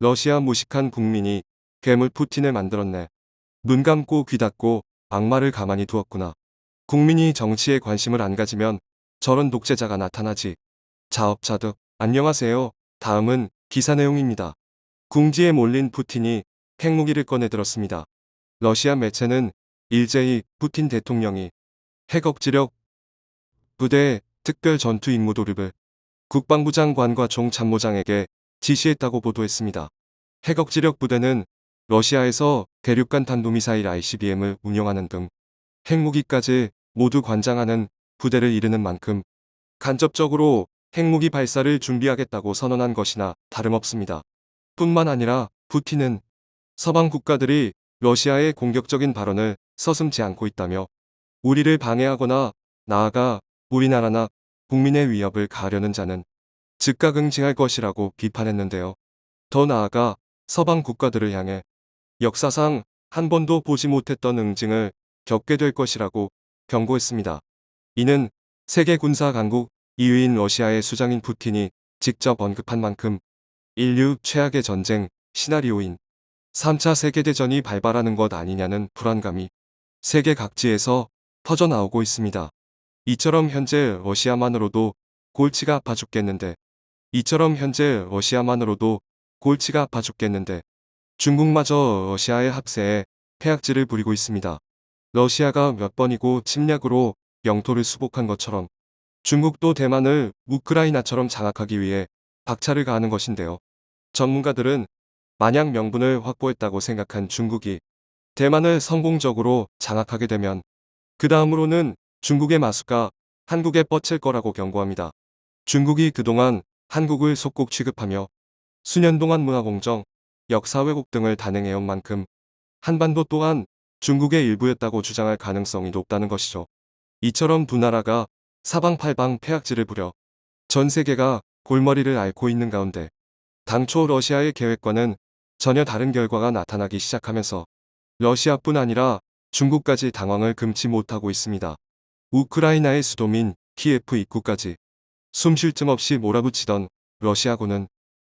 러시아 무식한 국민이 괴물 푸틴을 만들었네. 눈 감고 귀 닫고 악마를 가만히 두었구나. 국민이 정치에 관심을 안 가지면 저런 독재자가 나타나지. 자업자득. 안녕하세요. 다음은 기사 내용입니다. 궁지에 몰린 푸틴이 핵무기를 꺼내들었습니다. 러시아 매체는 일제히 푸틴 대통령이 핵억지력 부대의 특별 전투 임무 돌입을 국방부 장관과 총참모장에게 지시했다고 보도했습니다. 핵억지력 부대는 러시아에서 대륙간 탄도미사일 ICBM을 운용하는 등 핵무기까지 모두 관장하는 부대를 이르는 만큼 간접적으로 핵무기 발사를 준비하겠다고 선언한 것이나 다름없습니다. 뿐만 아니라 푸틴은 서방 국가들이 러시아의 공격적인 발언을 서슴지 않고 있다며 우리를 방해하거나 나아가 우리나라나 국민의 위협을 가하려는 자는 즉각 응징할 것이라고 비판했는데요. 더 나아가 서방 국가들을 향해 역사상 한 번도 보지 못했던 응징을 겪게 될 것이라고 경고했습니다. 이는 세계 군사 강국 2위인 러시아의 수장인 푸틴이 직접 언급한 만큼 인류 최악의 전쟁 시나리오인 3차 세계대전이 발발하는 것 아니냐는 불안감이 세계 각지에서 터져나오고 있습니다. 이처럼 현재 러시아만으로도 골치가 아파 죽겠는데 중국마저 러시아의 합세에 폐악질을 부리고 있습니다. 러시아가 몇 번이고 침략으로 영토를 수복한 것처럼 중국도 대만을 우크라이나처럼 장악하기 위해 박차를 가하는 것인데요. 전문가들은 만약 명분을 확보했다고 생각한 중국이 대만을 성공적으로 장악하게 되면 그 다음으로는 중국의 마수가 한국에 뻗칠 거라고 경고합니다. 중국이 그동안 한국을 속국 취급하며 수년 동안 문화공정, 역사 왜곡 등을 단행해온 만큼 한반도 또한 중국의 일부였다고 주장할 가능성이 높다는 것이죠. 이처럼 두 나라가 사방팔방 폐악질을 부려 전 세계가 골머리를 앓고 있는 가운데 당초 러시아의 계획과는 전혀 다른 결과가 나타나기 시작하면서 러시아뿐 아니라 중국까지 당황을 금치 못하고 있습니다. 우크라이나의 수도민 키예프 입구까지 숨 쉴 틈 없이 몰아붙이던 러시아군은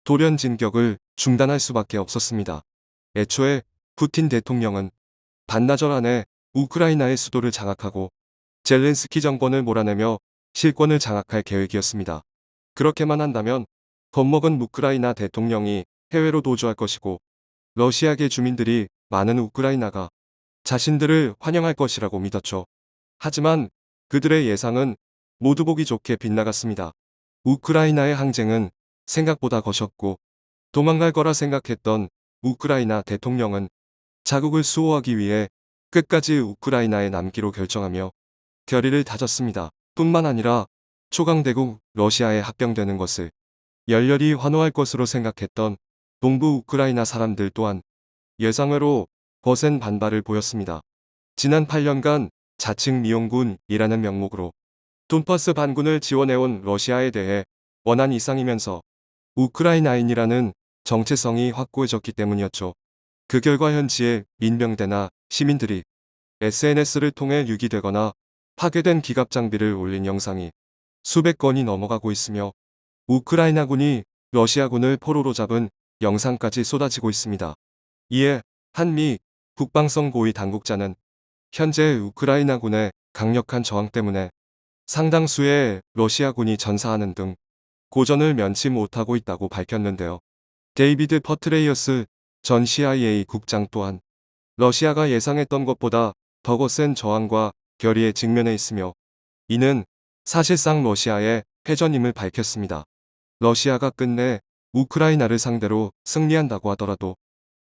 돌연 진격을 중단할 수밖에 없었습니다. 애초에 푸틴 대통령은 반나절 안에 우크라이나의 수도를 장악하고 젤렌스키 정권을 몰아내며 실권을 장악할 계획이었습니다. 그렇게만 한다면 겁먹은 우크라이나 대통령이 해외로 도주할 것이고 러시아계 주민들이 많은 우크라이나가 자신들을 환영할 것이라고 믿었죠. 하지만 그들의 예상은 모두 보기 좋게 빗나갔습니다. 우크라이나의 항쟁은 생각보다 거셨고 도망갈 거라 생각했던 우크라이나 대통령은 자국을 수호하기 위해 끝까지 우크라이나에 남기로 결정하며 결의를 다졌습니다. 뿐만 아니라 초강대국 러시아에 합병되는 것을 열렬히 환호할 것으로 생각했던 동부 우크라이나 사람들 또한 예상외로 거센 반발을 보였습니다. 지난 8년간 자칭 미용군이라는 명목으로 돈바스 반군을 지원해온 러시아에 대해 원한 이상이면서 우크라이나인이라는 정체성이 확고해졌기 때문이었죠. 그 결과 현지의 민병대나 시민들이 SNS를 통해 유기되거나 파괴된 기갑 장비를 올린 영상이 수백 건이 넘어가고 있으며 우크라이나군이 러시아군을 포로로 잡은 영상까지 쏟아지고 있습니다. 이에 한미 국방성 고위 당국자는 현재 우크라이나군의 강력한 저항 때문에 상당수의 러시아군이 전사하는 등 고전을 면치 못하고 있다고 밝혔는데요. 데이비드 퍼트레이어스 전 CIA 국장 또한 러시아가 예상했던 것보다 더 거센 저항과 결의에 직면해 있으며 이는 사실상 러시아의 패전임을 밝혔습니다. 러시아가 끝내 우크라이나를 상대로 승리한다고 하더라도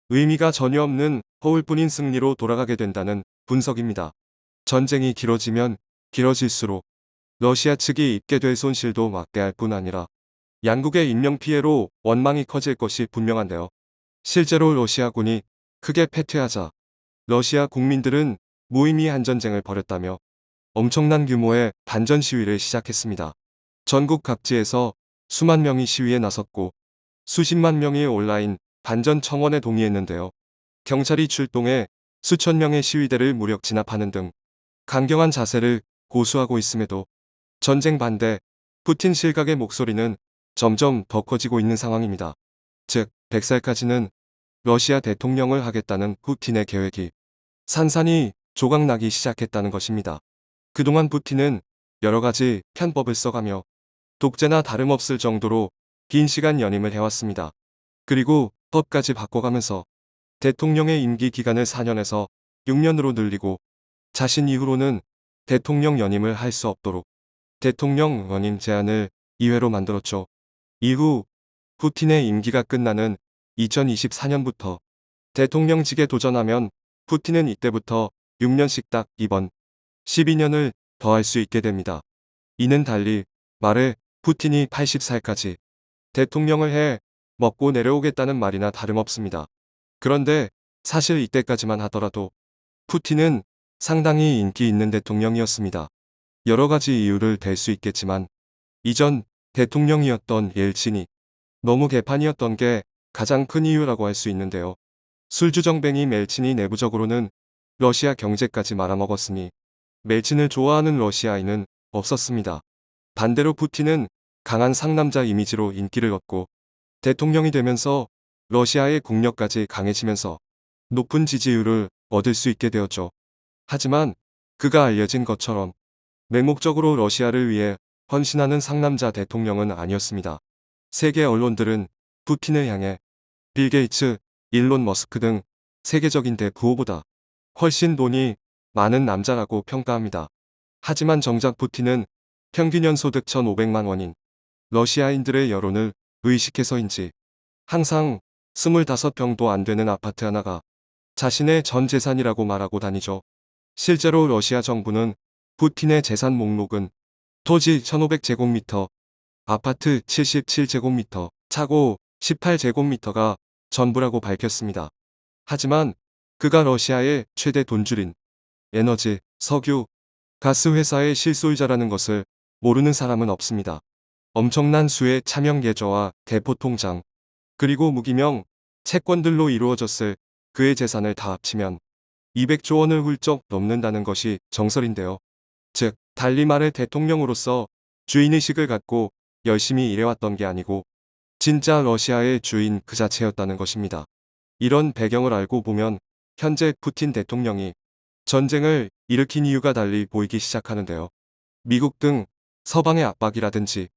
의미가 전혀 없는 허울뿐인 승리로 돌아가게 된다는 분석입니다. 전쟁이 길어지면 길어질수록 러시아 측이 입게 될 손실도 막대할 뿐 아니라 양국의 인명피해로 원망이 커질 것이 분명한데요. 실제로 러시아군이 크게 패퇴하자 러시아 국민들은 무의미한 전쟁을 벌였다며 엄청난 규모의 반전 시위를 시작했습니다. 전국 각지에서 수만 명이 시위에 나섰고 수십만 명이 온라인 반전 청원에 동의했는데요. 경찰이 출동해 수천 명의 시위대를 무력 진압하는 등 강경한 자세를 고수하고 있음에도 전쟁 반대, 푸틴 실각의 목소리는 점점 더 커지고 있는 상황입니다. 즉, 100살까지는 러시아 대통령을 하겠다는 푸틴의 계획이 산산이 조각나기 시작했다는 것입니다. 그동안 푸틴은 여러 가지 편법을 써가며 독재나 다름없을 정도로 긴 시간 연임을 해왔습니다. 그리고 법까지 바꿔가면서 대통령의 임기 기간을 4년에서 6년으로 늘리고 자신 이후로는 대통령 연임을 할 수 없도록 대통령 연임 제한을 2회로 만들었죠. 이후 푸틴의 임기가 끝나는 2024년부터 대통령직에 도전하면 푸틴은 이때부터 6년씩 딱 이번 12년을 더할 수 있게 됩니다. 이는 달리 말해 푸틴이 80살까지 대통령을 해 먹고 내려오겠다는 말이나 다름없습니다. 그런데 사실 이때까지만 하더라도 푸틴은 상당히 인기 있는 대통령이었습니다. 여러 가지 이유를 댈 수 있겠지만 이전 대통령이었던 옐친이 너무 개판이었던 게 가장 큰 이유라고 할 수 있는데요. 술주정뱅이 멜친이 내부적으로는 러시아 경제까지 말아먹었으니 멜친을 좋아하는 러시아인은 없었습니다. 반대로 푸틴은 강한 상남자 이미지로 인기를 얻고 대통령이 되면서 러시아의 국력까지 강해지면서 높은 지지율을 얻을 수 있게 되었죠. 하지만 그가 알려진 것처럼 맹목적으로 러시아를 위해 헌신하는 상남자 대통령은 아니었습니다. 세계 언론들은 푸틴을 향해 빌 게이츠, 일론 머스크 등 세계적인 대부호보다 훨씬 돈이 많은 남자라고 평가합니다. 하지만 정작 푸틴은 평균 연소득 1,500만 원인 러시아인들의 여론을 의식해서인지 항상 25평도 안 되는 아파트 하나가 자신의 전 재산이라고 말하고 다니죠. 실제로 러시아 정부는 푸틴의 재산 목록은 토지 1,500제곱미터, 아파트 77제곱미터, 차고 18제곱미터가 전부라고 밝혔습니다. 하지만 그가 러시아의 최대 돈줄인 에너지, 석유, 가스 회사의 실소유자라는 것을 모르는 사람은 없습니다. 엄청난 수의 차명 계좌와 대포 통장, 그리고 무기명 채권들로 이루어졌을 그의 재산을 다 합치면 200조 원을 훌쩍 넘는다는 것이 정설인데요. 즉, 달리 말해 대통령으로서 주인의식을 갖고 열심히 일해왔던 게 아니고 진짜 러시아의 주인 그 자체였다는 것입니다. 이런 배경을 알고 보면 현재 푸틴 대통령이 전쟁을 일으킨 이유가 달리 보이기 시작하는데요. 미국 등 서방의 압박이라든지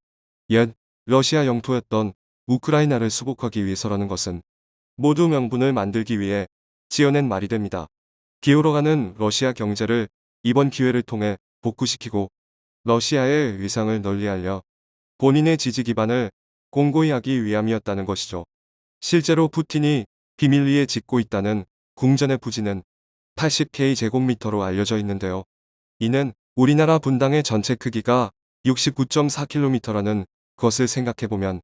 옛 러시아 영토였던 우크라이나를 수복하기 위해서라는 것은 모두 명분을 만들기 위해 지어낸 말이 됩니다. 기울어가는 러시아 경제를 이번 기회를 통해 복구시키고 러시아의 위상을 널리 알려 본인의 지지 기반을 공고히 하기 위함이었다는 것이죠. 실제로 푸틴이 비밀리에 짓고 있다는 궁전의 부지는 80K 제곱미터로 알려져 있는데요. 이는 우리나라 분당의 전체 크기가 69.4km라는 것을 생각해보면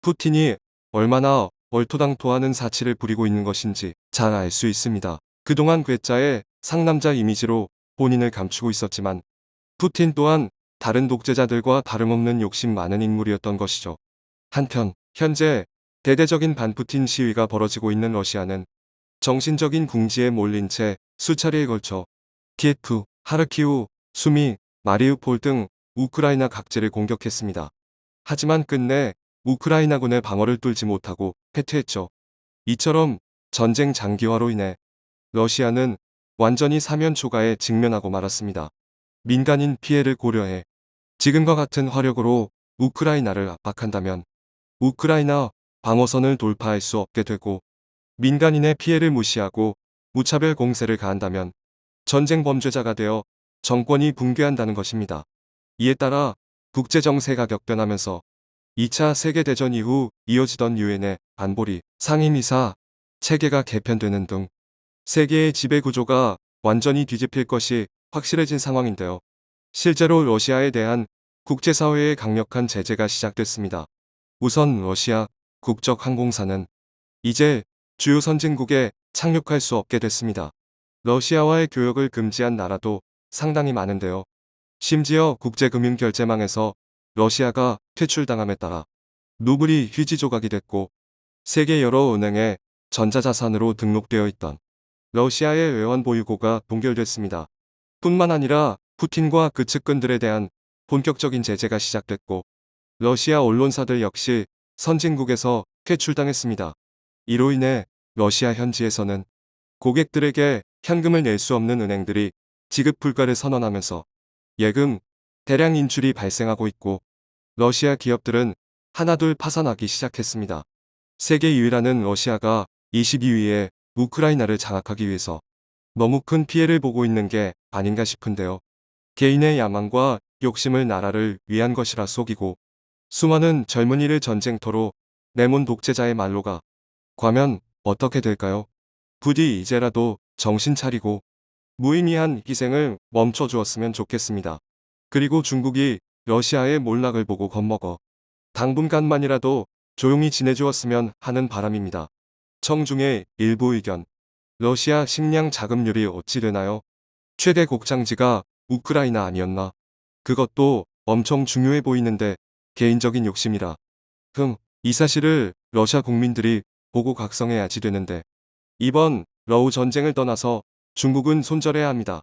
푸틴이 얼마나 얼토당토하는 사치를 부리고 있는 것인지 잘 알 수 있습니다. 그동안 괴짜의 상남자 이미지로 본인을 감추고 있었지만 푸틴 또한 다른 독재자들과 다름없는 욕심 많은 인물이었던 것이죠. 한편 현재 대대적인 반푸틴 시위가 벌어지고 있는 러시아는 정신적인 궁지에 몰린 채 수차례에 걸쳐 키예프, 하르키우, 수미, 마리우폴 등 우크라이나 각지를 공격했습니다. 하지만 끝내 우크라이나군의 방어를 뚫지 못하고 패퇴했죠. 이처럼 전쟁 장기화로 인해 러시아는 완전히 사면 초가에 직면하고 말았습니다. 민간인 피해를 고려해 지금과 같은 화력으로 우크라이나를 압박한다면 우크라이나 방어선을 돌파할 수 없게 되고 민간인의 피해를 무시하고 무차별 공세를 가한다면 전쟁 범죄자가 되어 정권이 붕괴한다는 것입니다. 이에 따라 국제정세가 격변하면서 2차 세계대전 이후 이어지던 유엔의 안보리 상임이사 체계가 개편되는 등 세계의 지배구조가 완전히 뒤집힐 것이 확실해진 상황인데요. 실제로 러시아에 대한 국제사회의 강력한 제재가 시작됐습니다. 우선 러시아 국적 항공사는 이제 주요 선진국에 착륙할 수 없게 됐습니다. 러시아와의 교역을 금지한 나라도 상당히 많은데요. 심지어 국제금융결제망에서 러시아가 퇴출당함에 따라 루블이 휴지 조각이 됐고 세계 여러 은행에 전자자산으로 등록되어 있던 러시아의 외환 보유고가 동결됐습니다. 뿐만 아니라 푸틴과 그 측근들에 대한 본격적인 제재가 시작됐고 러시아 언론사들 역시 선진국에서 퇴출당했습니다. 이로 인해 러시아 현지에서는 고객들에게 현금을 낼 수 없는 은행들이 지급 불가를 선언하면서 예금, 대량 인출이 발생하고 있고 러시아 기업들은 하나둘 파산하기 시작했습니다. 세계 유일하는 러시아가 22위에 우크라이나를 장악하기 위해서 너무 큰 피해를 보고 있는 게 아닌가 싶은데요. 개인의 야망과 욕심을 나라를 위한 것이라 속이고 수많은 젊은이를 전쟁터로 내몬 독재자의 말로가 과면 어떻게 될까요? 부디 이제라도 정신 차리고 무의미한 희생을 멈춰 주었으면 좋겠습니다. 그리고 중국이 러시아의 몰락을 보고 겁먹어 당분간만이라도 조용히 지내주었으면 하는 바람입니다. 청중의 일부 의견. 러시아 식량 자급률이 어찌 되나요? 최대 곡장지가 우크라이나 아니었나? 그것도 엄청 중요해 보이는데 개인적인 욕심이라. 이 사실을 러시아 국민들이 보고 각성해야지 되는데 이번 러우 전쟁을 떠나서 중국은 손절해야 합니다.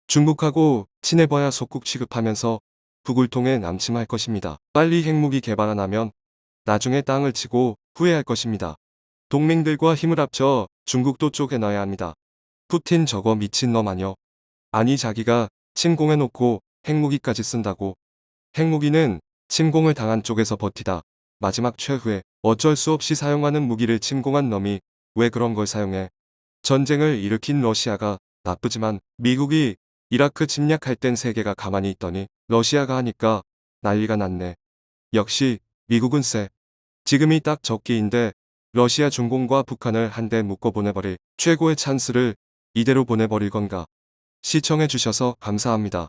중국하고 친해봐야 속국 취급하면서 북을 통해 남침할 것입니다. 빨리 핵무기 개발 안 하면 나중에 땅을 치고 후회할 것입니다. 동맹들과 힘을 합쳐 중국도 쪼개놔야 합니다. 푸틴 저거 미친놈 아뇨? 아니 자기가 침공해놓고 핵무기까지 쓴다고. 핵무기는 침공을 당한 쪽에서 버티다 마지막 최후에 어쩔 수 없이 사용하는 무기를 침공한 놈이 왜 그런 걸 사용해. 전쟁을 일으킨 러시아가 나쁘지만 미국이 이라크 침략할 땐 세계가 가만히 있더니 러시아가 하니까 난리가 났네. 역시 미국은 쎄. 지금이 딱 적기인데 러시아 중공과 북한을 한데 묶어보내버릴 최고의 찬스를 이대로 보내버릴 건가. 시청해주셔서 감사합니다.